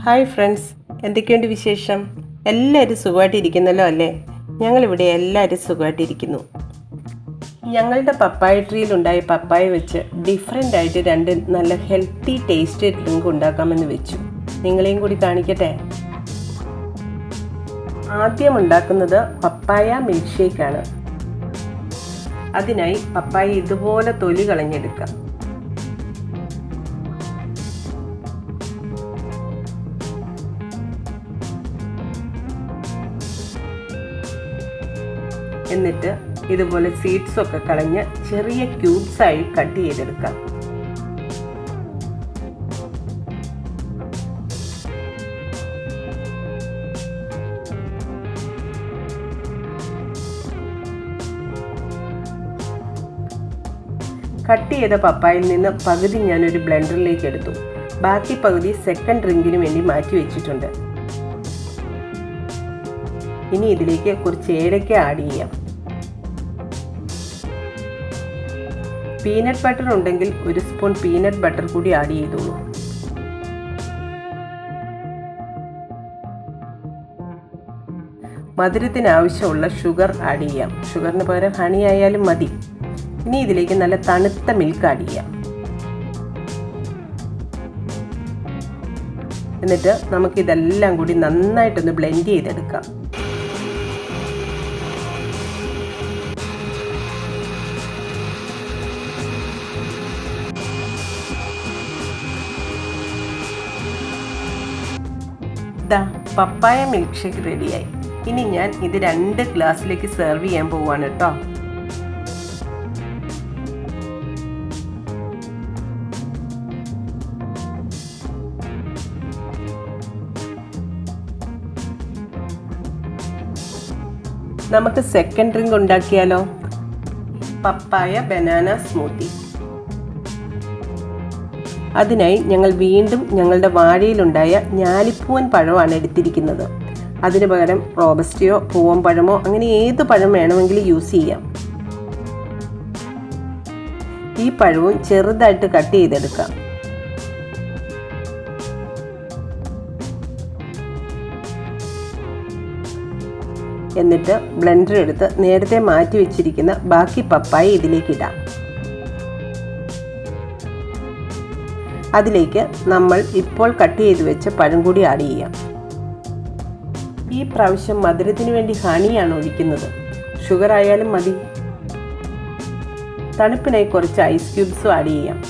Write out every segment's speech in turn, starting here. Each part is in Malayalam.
ഹായ് ഫ്രണ്ട്സ്, എന്തൊക്കെയുണ്ട് വിശേഷം? എല്ലാവരും സുഖമായിട്ടിരിക്കുന്നല്ലോ അല്ലേ? ഞങ്ങളിവിടെ എല്ലാവരും സുഖമായിട്ടിരിക്കുന്നു. ഞങ്ങളുടെ പപ്പായ ട്രീയിലുണ്ടായ പപ്പായ വെച്ച് ഡിഫറെൻ്റ് ആയിട്ട് രണ്ട് നല്ല ഹെൽത്തി ടേസ്റ്റ് ഡ്രിങ്ക് ഉണ്ടാക്കാമെന്ന് വെച്ചു. നിങ്ങളെയും കൂടി കാണിക്കട്ടെ. ആദ്യം ഉണ്ടാക്കുന്നത് പപ്പായ മിൽക്ക് ഷേക്കാണ്. അതിനായി പപ്പായ ഇതുപോലെ തൊലി കളഞ്ഞെടുക്കാം. എന്നിട്ട് ഇതുപോലെ സീഡ്സ് ഒക്കെ കളഞ്ഞ് ചെറിയ ക്യൂബ്സ് ആയി കട്ട് ചെയ്തെടുക്കാം. കട്ട് ചെയ്ത പപ്പായയിൽ നിന്ന് പകുതി ഞാനൊരു ബ്ലെൻഡറിലേക്ക് എടുത്തു. ബാക്കി പകുതി സെക്കൻഡ് ഡ്രിങ്കിന് വേണ്ടി മാറ്റി വെച്ചിട്ടുണ്ട്. ഇനി ഇതിലേക്ക് കുറച്ച് ഏലക്ക ആഡ് ചെയ്യാം. പീനട്ട് ബട്ടർ ഉണ്ടെങ്കിൽ ഒരു സ്പൂൺ പീനട്ട് ബട്ടർ കൂടി ആഡ് ചെയ്തോളൂ. മധുരത്തിന് ആവശ്യമുള്ള ഷുഗർ ആഡ് ചെയ്യാം. ഷുഗറിന് പകരം ഹണി ആയാലും മതി. ഇനി ഇതിലേക്ക് നല്ല തണുത്ത മിൽക്ക് ആഡ് ചെയ്യാം. എന്നിട്ട് നമുക്കിതെല്ലാം കൂടി നന്നായിട്ടൊന്ന് ബ്ലെൻഡ് ചെയ്തെടുക്കാം. പപ്പായ മിൽക്ക് ഷേക്ക് റെഡിയായി. ഇനി ഞാൻ ഇത് 2 ഗ്ലാസ്സിലേക്ക് സെർവ് ചെയ്യാൻ പോവാണ് കേട്ടോ. നമുക്ക് സെക്കൻഡ് ഡ്രിങ്ക് ഉണ്ടാക്കിയാലോ? പപ്പായ ബനാന സ്മൂത്തി. അതിനായി ഞങ്ങൾ വീണ്ടും ഞങ്ങളുടെ വാഴയിലുണ്ടായ ഞാലിപ്പൂവൻ പഴമാണ് എടുത്തിരിക്കുന്നത്. അതിന് പകരം റോബസ്റ്റയോ പൂവൻ പഴമോ അങ്ങനെ ഏത് പഴം വേണമെങ്കിലും യൂസ് ചെയ്യാം. ഈ പഴവും ചെറുതായിട്ട് കട്ട് ചെയ്തെടുക്കാം. എന്നിട്ട് ബ്ലെൻഡർ എടുത്ത് നേരത്തെ മാറ്റി വെച്ചിരിക്കുന്ന ബാക്കി പപ്പായ ഇതിലേക്ക് ഇടാം. അതിലേക്ക് നമ്മൾ ഇപ്പോൾ കട്ട് ചെയ്ത് വെച്ച പഴം കൂടി ആഡ് ചെയ്യാം. ഈ പ്രാവശ്യം മധുരത്തിന് വേണ്ടി ഹണിയാണ് ഒഴിക്കുന്നത്. ഷുഗർ ആയാലും മതി. തണുപ്പിനായി കുറച്ച് ഐസ് ക്യൂബ്സും ആഡ് ചെയ്യാം.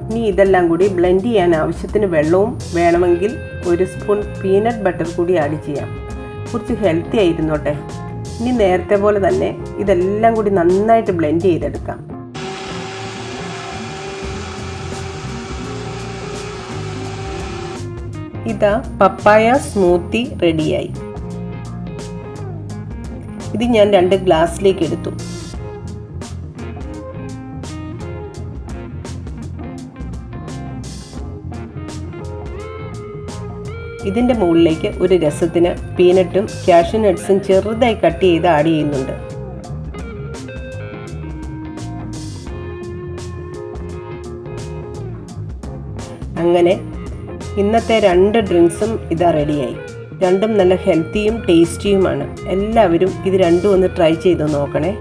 ഇനി ഇതെല്ലാം കൂടി ബ്ലെൻഡ് ചെയ്യാൻ ആവശ്യത്തിന് വെള്ളവും വേണമെങ്കിൽ ഒരു സ്പൂൺ പീനട്ട് ബട്ടർ കൂടി ആഡ് ചെയ്യാം. കുറച്ച് ഹെൽത്തി ആയിരുന്നോട്ടെ. ഇനി നേരത്തെ പോലെ തന്നെ ഇതെല്ലാം കൂടി നന്നായിട്ട് ബ്ലെൻഡ് ചെയ്തെടുക്കാം. ഇതാ പപ്പായ സ്മൂത്തി റെഡിയായി. ഇത് ഞാൻ 2 ഗ്ലാസ്സിലേക്ക് എടുത്തു. ഇതിൻ്റെ മുകളിലേക്ക് ഒരു രസത്തിന് പീനട്ടും കാഷ്യൂ നട്ട്സും ചെറുതായി കട്ട് ചെയ്ത് ആഡ് ചെയ്യുന്നുണ്ട്. അങ്ങനെ ഇന്നത്തെ 2 ഡ്രിങ്ക്സും ഇതാ റെഡിയായി. രണ്ടും നല്ല ഹെൽത്തിയും ടേസ്റ്റിയുമാണ്. എല്ലാവരും ഇത് രണ്ടും ഒന്ന് ട്രൈ ചെയ്ത് നോക്കണേ.